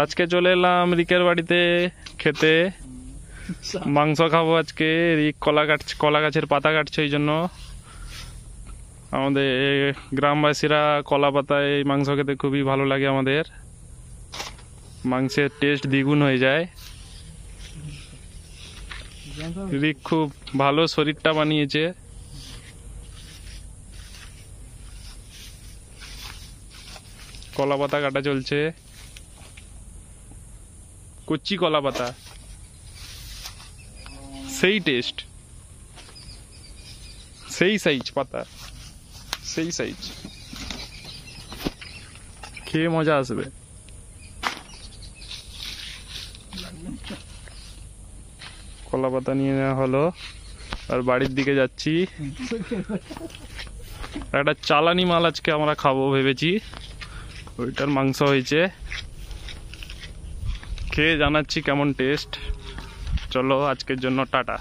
আজকে চলে এলাম রিকের বাড়িতে খেতে, মাংস খাবো আজকে। রিক কলা গাছের পাতা কাটছে, ওই জন্য আমাদের গ্রামবাসীরা কলা পাতায় মাংস খেতে খুবই ভালো লাগে। আমাদের মাংসের টেস্ট দ্বিগুণ হয়ে যায়। রিক খুব ভালো শরীরটা বানিয়েছে। কলা পাতা কাটা চলছে, কচি কলা পাতা, সেই টেস্ট, সেই সাইজ পাতা, সেই সাইজ, খেয়ে মজা আসবে। কলা পাতা নিয়ে নেওয়া হলো আর বাড়ির দিকে যাচ্ছি। একটা চালানি মাল আজকে আমরা খাবো ভেবেছি, ওইটার মাংস হয়েছে, খেয়ে জানাচ্ছি কেমন টেস্ট। চলো আজকের জন্য টাটা।